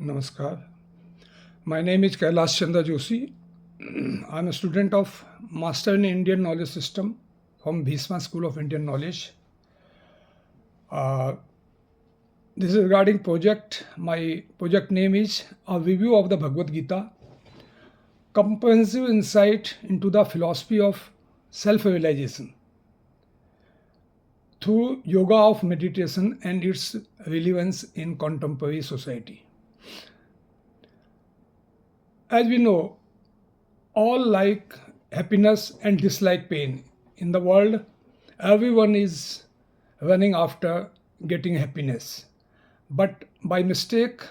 Namaskar. My name is Kailash Chandra Joshi. I'm a student of Master in Indian Knowledge System from Bhisma School of Indian Knowledge. Uh, this is regarding project. My project name is A Review of the Bhagavad Gita, comprehensive insight into the philosophy of self-realization through yoga of meditation and its relevance in contemporary society. As we know, all like happiness and dislike pain. In the world, everyone is running after getting happiness. But by mistake,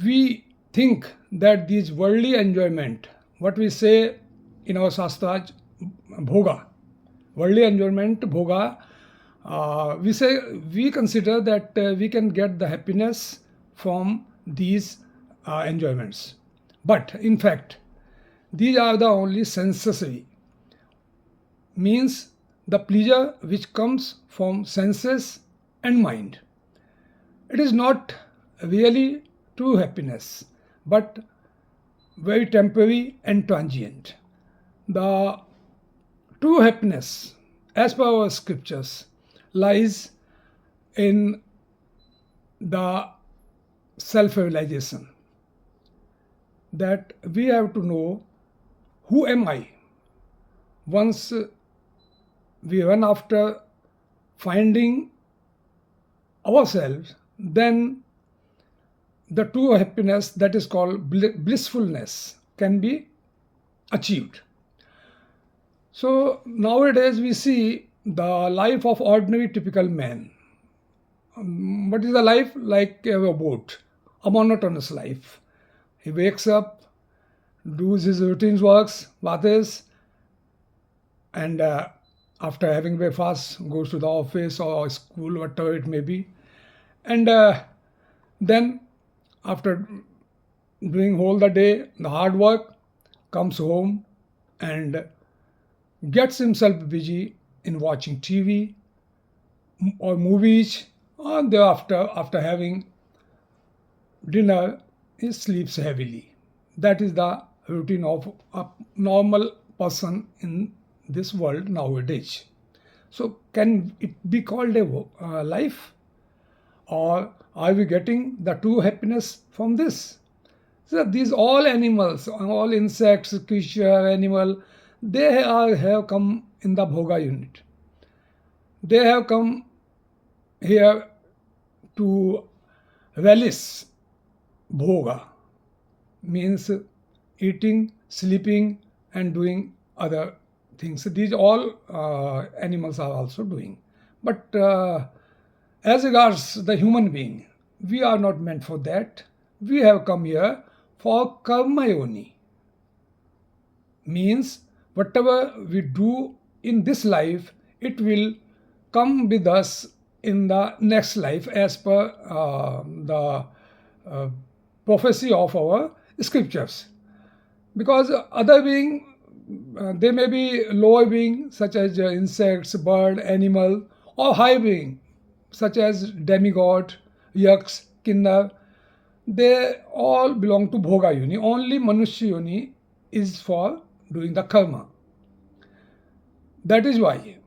we think that these worldly enjoyment, what we say in our Shastras, bhoga, worldly enjoyment, bhoga, we consider that we can get the happiness from these enjoyments. But in fact, these are the only sensory, means the pleasure which comes from senses and mind. It is not really true happiness, but very temporary and transient. The true happiness, as per our scriptures, lies in the self realization. That we have to know who am I. Once we run after finding ourselves, then the true happiness, that is called blissfulness, can be achieved. So nowadays we see the life of ordinary typical man. What is the life? Like a boat, a monotonous life. He wakes up, does his routine works, bathes, and after having breakfast, goes to the office or school, whatever it may be. And then, after doing whole the day, the hard work, comes home and gets himself busy in watching TV or movies, and thereafter, after having dinner, he sleeps heavily. That is the routine of a normal person in this world nowadays. So, can it be called a life? Or are we getting the true happiness from this? So, these all animals, all insects, creature, animal, have come in the bhoga unit. They have come here to relish bhoga, means eating, sleeping, and doing other things. These all animals are also doing. But as regards the human being, we are not meant for that. We have come here for karma yoni. Means whatever we do in this life, it will come with us in the next life as per the prophecy of our scriptures. Because other being, they may be lower being such as insects, bird, animal, or high being such as demigod, yaks, kinnar. They all belong to bhoga yoni. Only manushya yoni is for doing the karma. That is why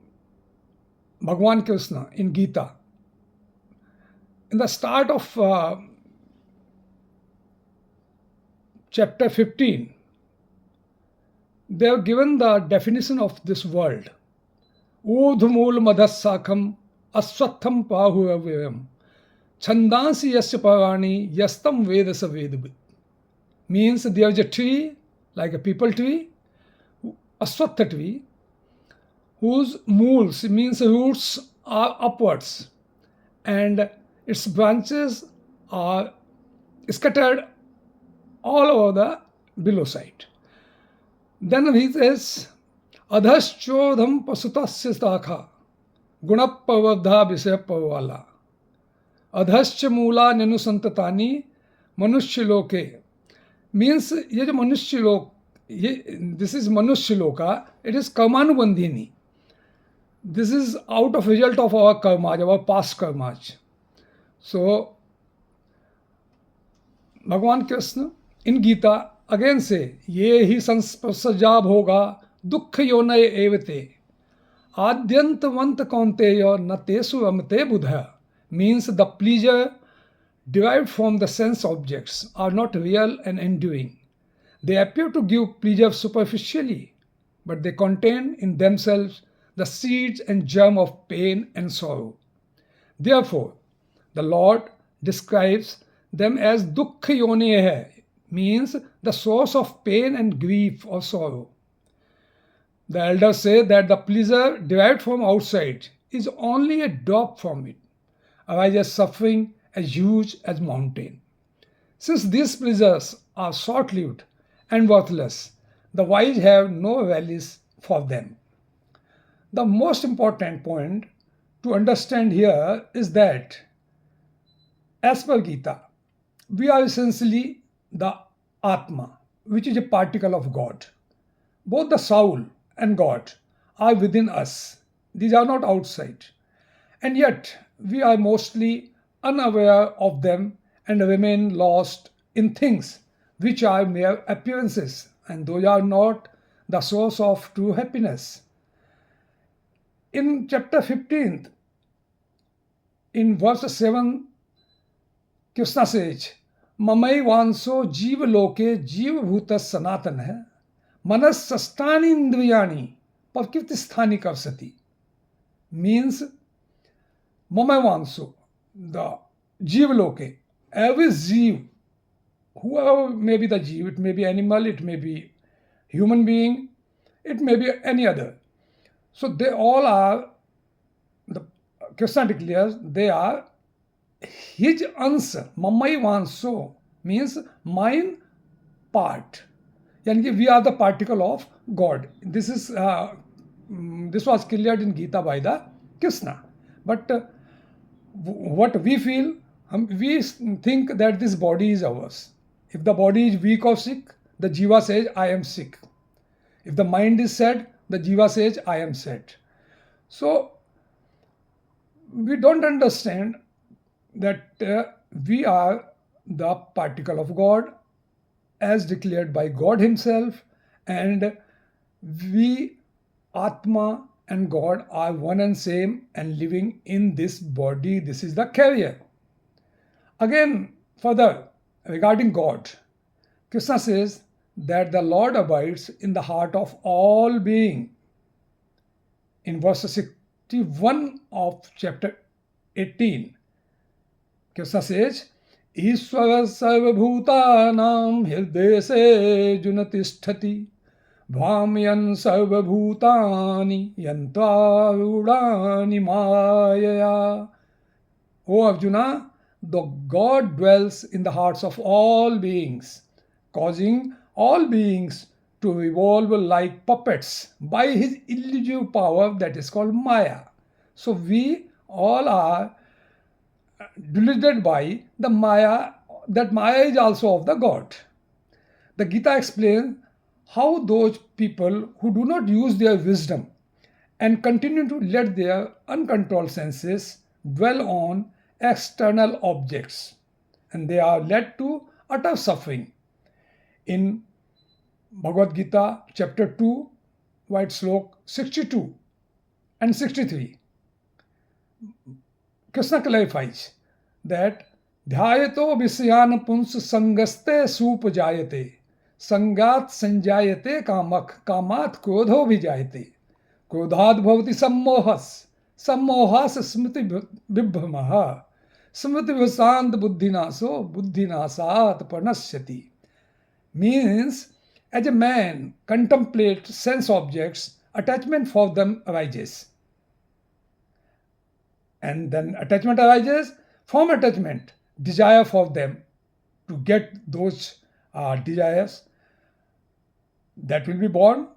Bhagwan Krishna in Gita, in the start of chapter 15, they have given the definition of this world. Udhumul madhassakam aswatham pahuavayam chandansi yasya parani yastam vedasa vedabit. Means there is a tree, like a people tree, aswatha tree, whose mools, means roots, are upwards and its branches are scattered all over the below side. Then he says, adhaschodham pasutasya stakha gunapavadha visayapavvala adhascha moola nenusantatani manushya loke. Means ये जो मनुष्य लोक, this is manushya loka, it is karmanubandhini. This is out of result of our karmas, our past karmas. So भगवान कृष्ण इन Gita again से ये ही संस्पर्शजा भोगा दुख योनय एवते आद्यंतवंत कौंतेय न तेषु रमते बुध means the pleasure derived from the sense objects are not real and enduring. They appear to give pleasure superficially, but they contain in themselves the seeds and germ of pain and sorrow. Therefore, the Lord describes them as dukkha yoneha, means the source of pain and grief or sorrow. The elders say that the pleasure derived from outside is only a drop from it, arises suffering as huge as mountain. Since these pleasures are short-lived and worthless, the wise have no values for them. The most important point to understand here is that, as per Gita, we are essentially the Atma, which is a particle of God. Both the soul and God are within us. These are not outside. And yet, we are mostly unaware of them and remain lost in things which are mere appearances, and those are not the source of true happiness. In chapter 15th, in verse 7, Krishna says, Mamai vanso jiva loke jiva bhuta sanatan hai, manas sastani indriyani prakriti sthani kavsati. Means, Mamai vanso, the jiva loke, every jiva, whoever may be the jiva, it may be animal, it may be human being, it may be any other. So they all are, the Krishna declares, they are his answer. Mamai vanso means mine part. Yani we are the particle of God. This was cleared in Gita by the Krishna. But what we feel, we think that this body is ours. If the body is weak or sick, the jiva says, I am sick. If the mind is sad, the jiva says, I am sad. So we don't understand that we are the particle of God as declared by God Himself, and we, Atma and God, are one and same and living in this body. This is the carrier. Again, further, regarding God, Krishna says that the Lord abides in the heart of all being. In verse 61 of chapter 18, Krishna says, Ishvara sarvabhutanam hirdese junatisthati bhamayan sarvabhutani yantarudani mayaya. O Arjuna, the God dwells in the hearts of all beings, causing all beings to revolve like puppets by his illusive power that is called Maya. So we all are deluded by the Maya, that Maya is also of the God. The Gita explains how those people who do not use their wisdom and continue to let their uncontrolled senses dwell on external objects, and they are led to utter suffering. In Bhagavad Gita, chapter 2, White Slok 62 and 63, Krishna clarifies that Dhyayato Visyan Puns Sangaste Supajayate Sangat Sanjayate Kamat Krodho Vijayate Krodhad Bhavati Sammohas Smriti Vibhamaha Smriti Vasant Buddhinasat Panasyati. Means, as a man contemplates sense objects, attachment for them arises. And then attachment arises, from attachment, desire for them, to get those desires that will be born,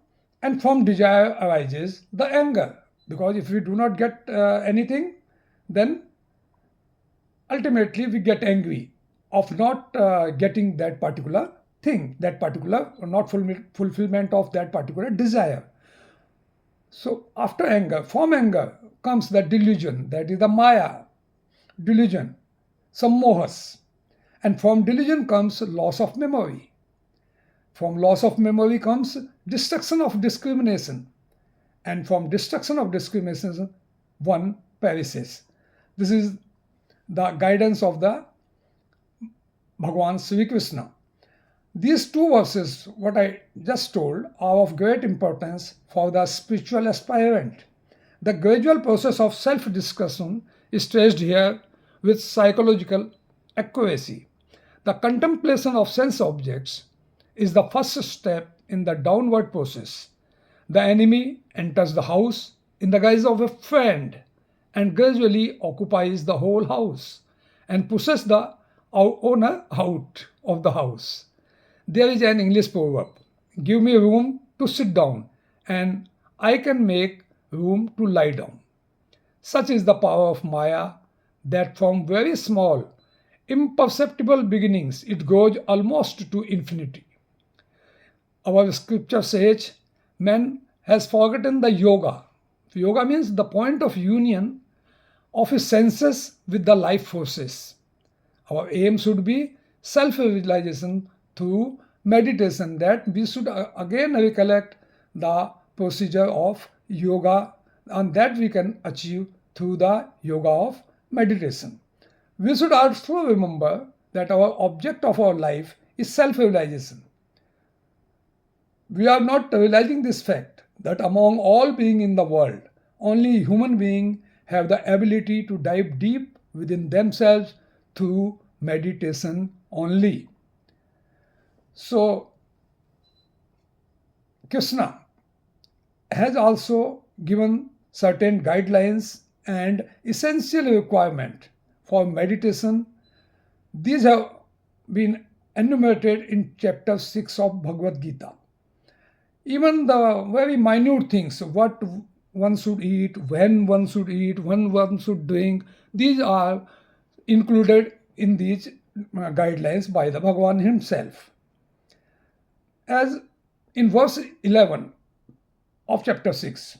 and from desire arises the anger, because if we do not get anything, then ultimately we get angry of not getting that particular thing, that particular not fulfillment of that particular desire. So after anger, from anger comes the delusion, that is the Maya delusion, sammohas. And from delusion comes loss of memory. From loss of memory comes destruction of discrimination. And from destruction of discrimination, one perishes. This is the guidance of the Bhagwan Sri Krishna. These two verses, what I just told, are of great importance for the spiritual aspirant. The gradual process of self discussion is traced here with psychological accuracy. The contemplation of sense objects is the first step in the downward process. The enemy enters the house in the guise of a friend and gradually occupies the whole house and pushes the owner out of the house. There is an English proverb: give me room to sit down, and I can make room to lie down. Such is the power of Maya that from very small, imperceptible beginnings it grows almost to infinity. Our scripture says man has forgotten the yoga. Yoga means the point of union of his senses with the life forces. Our aim should be self realization through meditation, that we should again recollect the procedure of yoga, and that we can achieve through the yoga of meditation. We should also remember that our object of our life is self realization. We are not realizing this fact that among all beings in the world, only human beings have the ability to dive deep within themselves through meditation only. So, Krishna has also given certain guidelines and essential requirement for meditation. These have been enumerated in chapter 6 of Bhagavad Gita. Even the very minute things, what one should eat, when one should drink, these are included in these guidelines by the Bhagavan himself. As in verse 11 of chapter 6,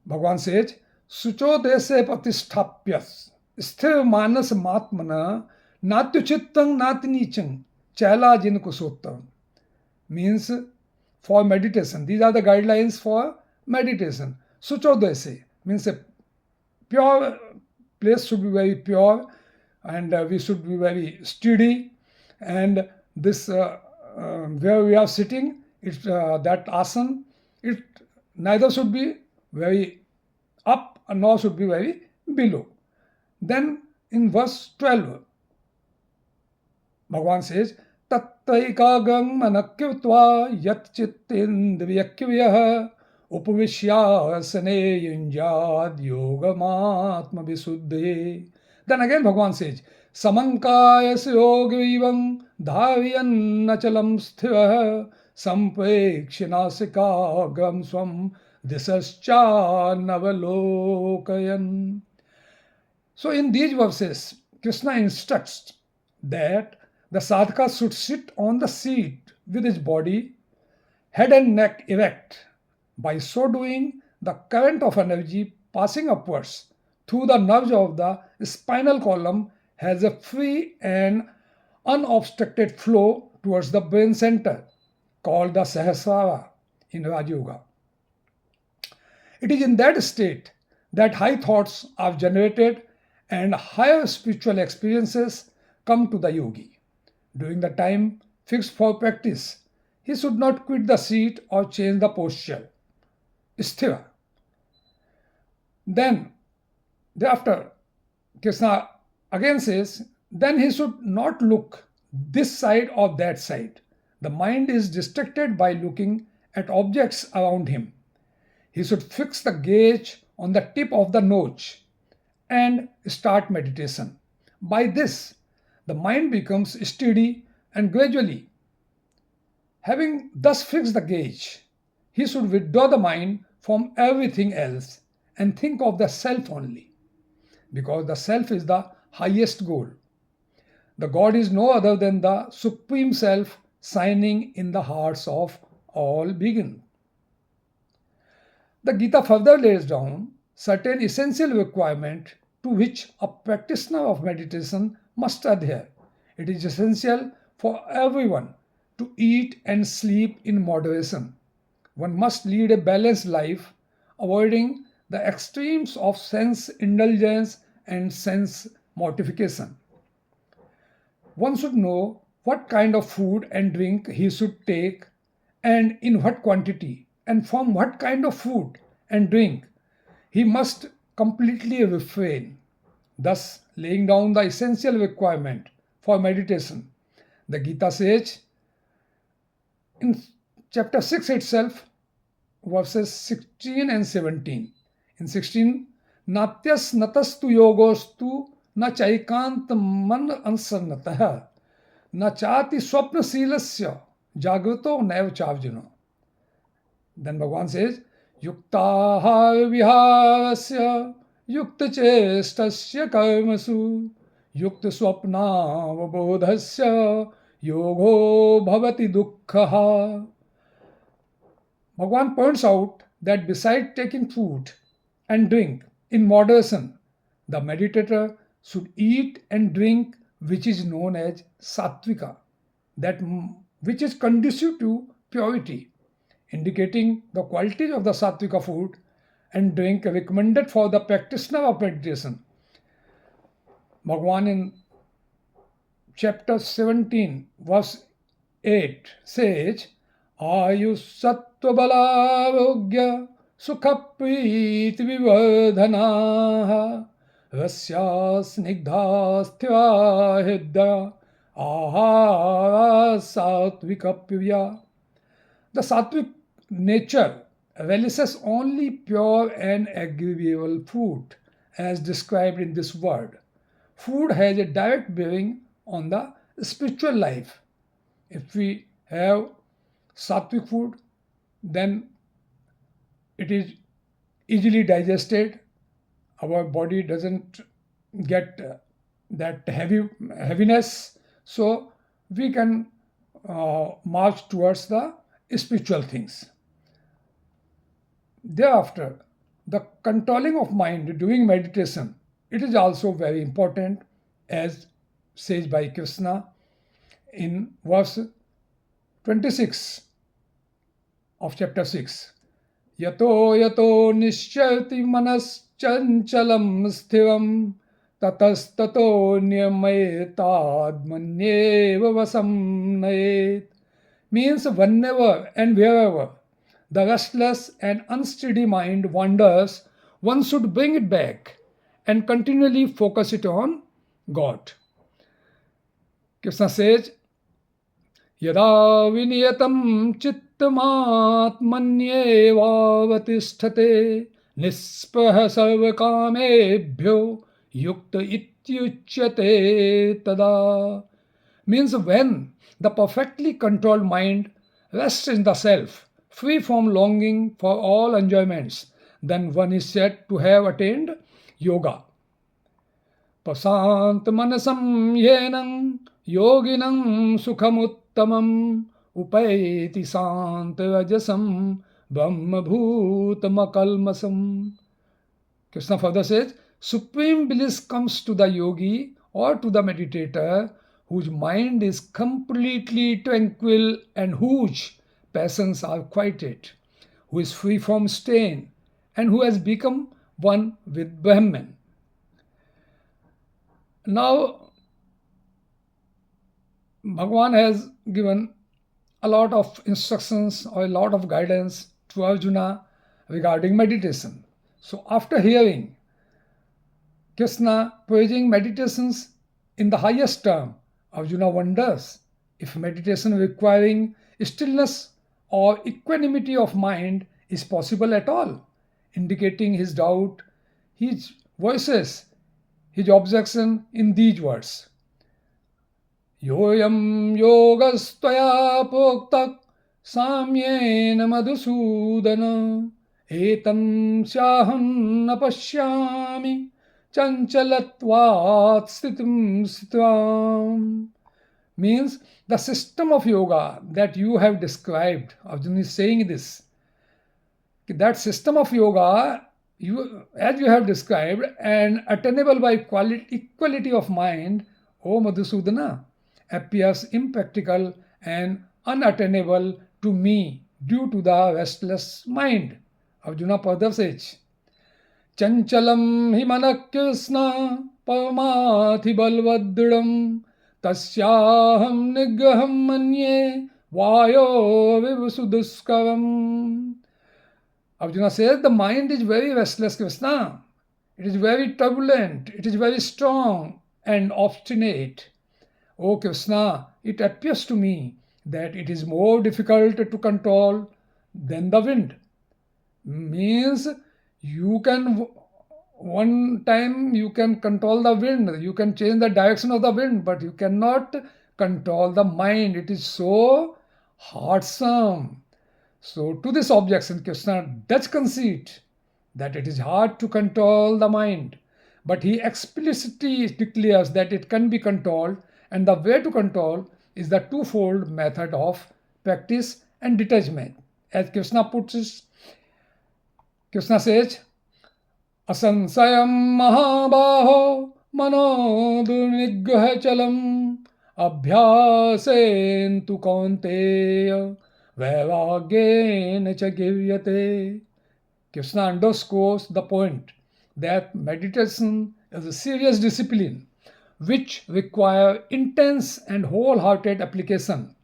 Bhagavan says, Sucho dese patisthapyas sthir manas matmana natyuchittang natinichang chaila jin kusottam. Means for meditation. These are the guidelines for meditation. Sucho dese means a pure place should be very pure, and we should be very steady, and this where we are sitting, it's that asana, it neither should be very up nor should be very below. Then in verse 12, Bhagavan says, Tattaikagam manakyutva yat chittindriyakyavyaha upavishyasane yunjad yogamatma visuddhe. Then again Bhagavan says, Samankayas yogivam dhaviyan nachalam sthivah samprekshinasikagam swam disascha navalokayan. So in these verses, Krishna instructs that the sadhaka should sit on the seat with his body, head and neck erect. By so doing, the current of energy passing upwards through the nerves of the spinal column has a free and unobstructed flow towards the brain center, called the Sahasrara in Raj Yoga. It is in that state that high thoughts are generated and higher spiritual experiences come to the yogi. During the time fixed for practice, he should not quit the seat or change the posture. Sthira. Then, thereafter, Krishna again says, then he should not look this side or that side. The mind is distracted by looking at objects around him. He should fix the gaze on the tip of the nose and start meditation. By this, the mind becomes steady, and gradually, having thus fixed the gaze, he should withdraw the mind from everything else and think of the self only, because the self is the highest goal. The God is no other than the Supreme Self shining in the hearts of all beings. The Gita further lays down certain essential requirements to which a practitioner of meditation must adhere. It is essential for everyone to eat and sleep in moderation. One must lead a balanced life, avoiding the extremes of sense indulgence and sense mortification. One should know what kind of food and drink he should take and in what quantity and from what kind of food and drink he must completely refrain, thus laying down the essential requirement for meditation. The Gita says in chapter 6 itself, verses 16 and 17. In 16, Natyas natastu yogostu na chaikant man ansarnatah na chati swapna silasya jagruto naiv chavjano. Then Bhagavan says, Yuktahar viharasya yukta chestasya karmasu yukta swapna vabodhasya yogo bhavati dukkha. Bhagavan points out that besides taking food and drink in moderation, the meditator should eat and drink which is known as sattvika, that which is conducive to purity, indicating the qualities of the sattvika food and drink recommended for the practitioner of meditation. Bhagavan in chapter 17, verse 8 says, Ayus sattva balarogya sukha priti vivardhana rasya snigdha sthira hridya ahara sattvika pivya. The sattvic nature relishes only pure and agreeable food, as described in this word. Food has a direct bearing on the spiritual life. If we have sattvic food, then it is easily digested. Our body doesn't get that heaviness, so we can march towards the spiritual things. Thereafter, the controlling of mind during meditation, it is also very important, as said by Krishna in verse 26 of chapter 6. Yato yato nishyati manaschachalam sthiram tatastato niyamayetadmanyeva vasam nayet. Means whenever and wherever the restless and unsteady mind wanders, one should bring it back and continually focus it on God. Krishna says, Yada viniyatam chittamatmanyevavatisthate nispraha sarvakamebhyo yukta ityuchyate tada. Means when the perfectly controlled mind rests in the self, free from longing for all enjoyments, then one is said to have attained yoga. Prasant manasam yenam yoginam sukhamuttamam upayati santarajasam brahmabhutamakalmasam. Krishna further says, supreme bliss comes to the yogi or to the meditator whose mind is completely tranquil and whose passions are quieted, who is free from stain and who has become one with Brahman. Now, Bhagavan has given a lot of instructions or a lot of guidance to Arjuna regarding meditation. So, after hearing Krishna praising meditations in the highest term, Arjuna wonders if meditation requiring stillness or equanimity of mind is possible at all, indicating his doubt. He voices his objection in these words. Yoyam yogastaya poktak samyena madhusudana etam syaham napashyami chanchalatvat sthitim sthitam. Means the system of yoga that you have described, Arjuna is saying this, that system of yoga, as you have described, and attainable by equality of mind, O Madhusudana, appears impractical and unattainable to me due to the restless mind. Arjuna further says, Chanchalam himanak Krishna paramathi balvadridam tasyaham nigraham manye vayo vivasuduskaram. Arjuna says, the mind is very restless, Krishna. It is very turbulent, it is very strong and obstinate. O Krishna, it appears to me that it is more difficult to control than the wind. Means you can, one time you can control the wind, you can change the direction of the wind, but you cannot control the mind. It is so hardsome. So to this objection, Krishna does concede that it is hard to control the mind, but he explicitly declares that it can be controlled, and the way to control is the twofold method of practice and detachment. As Krishna puts it, Krishna says, Asansayam mahabaho mano durnigraha chalam abhyasen tu kaunteya vairagena cha givyate. Krishna underscores the point that meditation is a serious discipline which requires intense and wholehearted application.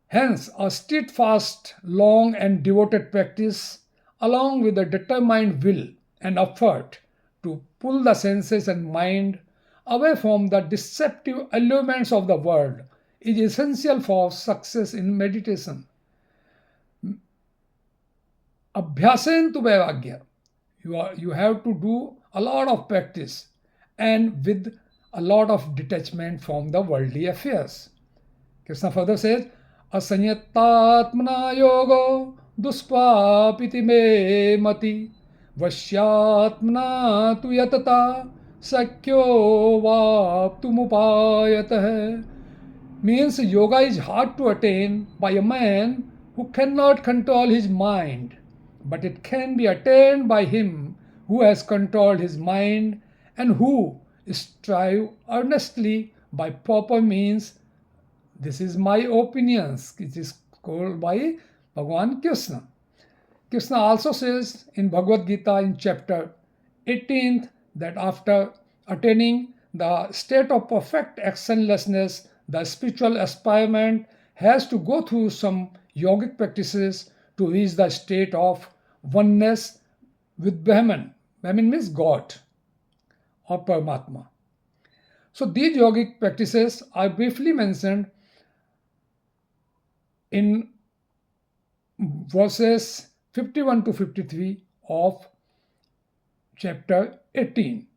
Hence, a steadfast, long and devoted practice, along with a determined will and effort to pull the senses and mind away from the deceptive allurements of the world, is essential for success in meditation. Abhyasen tu vairagya. You have to do a lot of practice and with a lot of detachment from the worldly affairs. Krishna further says, Asanyatatmana yogo duspapiti me mati vashyatmana tu yatata sakyo vaptumupayatah. Means yoga is hard to attain by a man who cannot control his mind, but it can be attained by him who has controlled his mind and who strive earnestly by proper means. This is my opinions. It is called by Bhagavan Krishna. Krishna also says in Bhagavad Gita in chapter 18th that after attaining the state of perfect actionlessness, the spiritual aspirant has to go through some yogic practices to reach the state of oneness with Brahman. Brahman means God or Paramatma. So these yogic practices are briefly mentioned in verses 51 to 53 of chapter 18.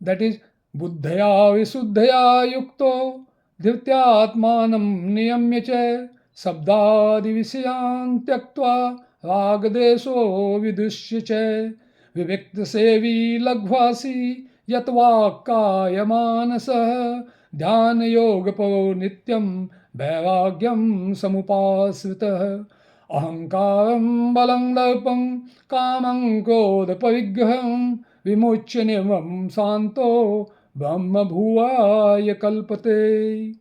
That is, Buddhaya visuddhaya yukto dhrityatmanam niyamya cha sabdadi vishayan tyaktva ragadeso vidushya cha vivikta sevi lagvasi yatvakaya manasah dhyana yogapo nityam vairagyam samupasritah ahankaram balang darpam kamam krodha parigraham vimuchya nirvam santo brahma bhuvaya kalpate.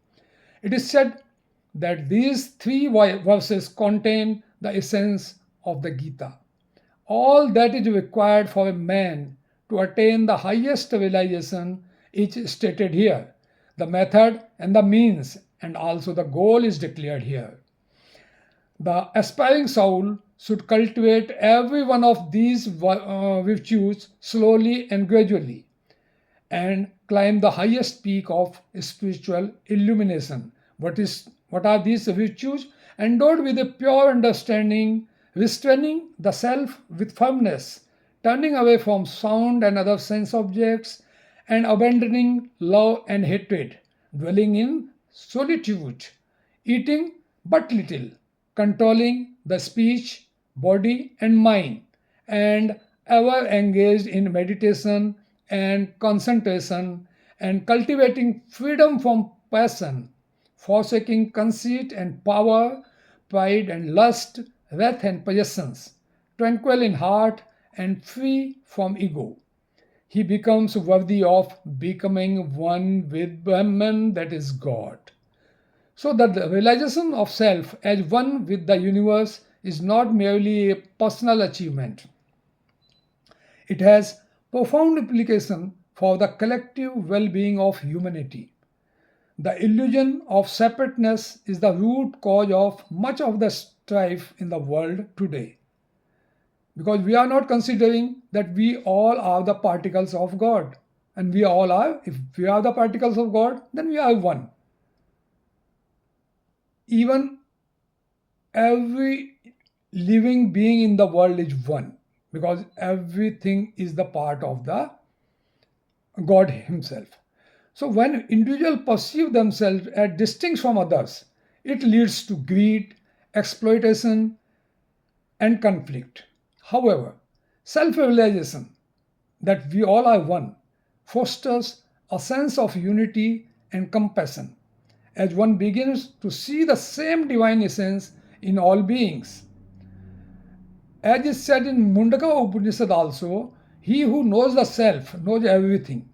It is said that these three verses contain the essence of the Gita. All that is required for a man to attain the highest realization is stated here. The method and the means and also the goal is declared here. The aspiring soul should cultivate every one of these virtues slowly and gradually and climb the highest peak of spiritual illumination. What are these virtues? Endowed with a pure understanding, restraining the self with firmness, turning away from sound and other sense objects, and abandoning love and hatred, dwelling in solitude, eating but little, controlling the speech, body, and mind, and ever engaged in meditation and concentration, and cultivating freedom from passion, forsaking conceit and power, pride and lust, wrath and possessions, tranquil in heart and free from ego. he becomes worthy of becoming one with Brahman, that is God. So that the realization of self as one with the universe is not merely a personal achievement. It has profound implication for the collective well-being of humanity. The illusion of separateness is the root cause of much of the strife in the world today. Because we are not considering that we all are the particles of God. And we all are, if we are the particles of God, then we are one. Even every living being in the world is one, because everything is the part of the God Himself. So when individuals perceive themselves as distinct from others, it leads to greed, exploitation, and conflict. However, self realization that we all are one fosters a sense of unity and compassion as one begins to see the same divine essence in all beings. As is said in Mundaka Upanishad also, he who knows the self knows everything.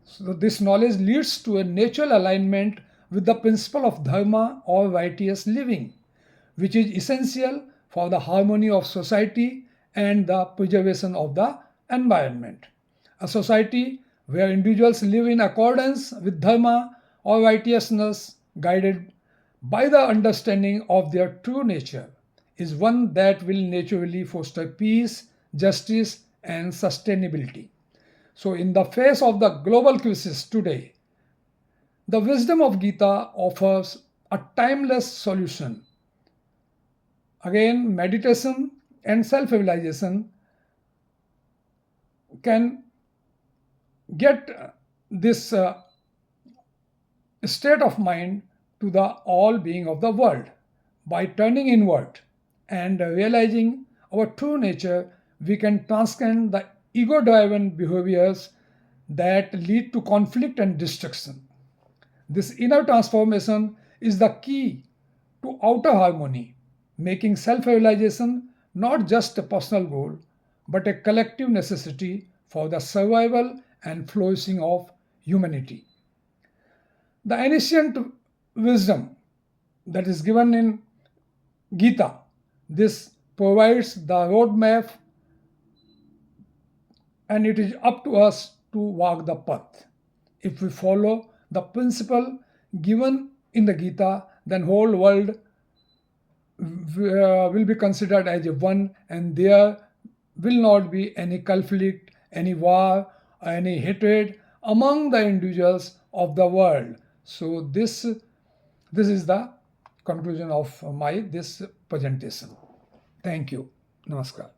So this knowledge leads to a natural alignment with the principle of dharma or righteous living, which is essential for the harmony of society and the preservation of the environment. A society where individuals live in accordance with dharma or righteousness, guided by the understanding of their true nature, is one that will naturally foster peace, justice, and sustainability. So, in the face of the global crisis today, the wisdom of Gita offers a timeless solution. Again, meditation and self realization can get this state of mind to the all being of the world. By turning inward and realizing our true nature, we can transcend the ego driven behaviors that lead to conflict and destruction. This inner transformation is the key to outer harmony, making self realization not just a personal goal, but a collective necessity for the survival and flourishing of humanity. The ancient wisdom that is given in Gita, this provides the roadmap, and it is up to us to walk the path. If we follow the principle given in the Gita, then whole world will be considered as a one, and there will not be any conflict, any war, any hatred among the individuals of the world. So this is the conclusion of my this presentation. Thank you. Namaskar.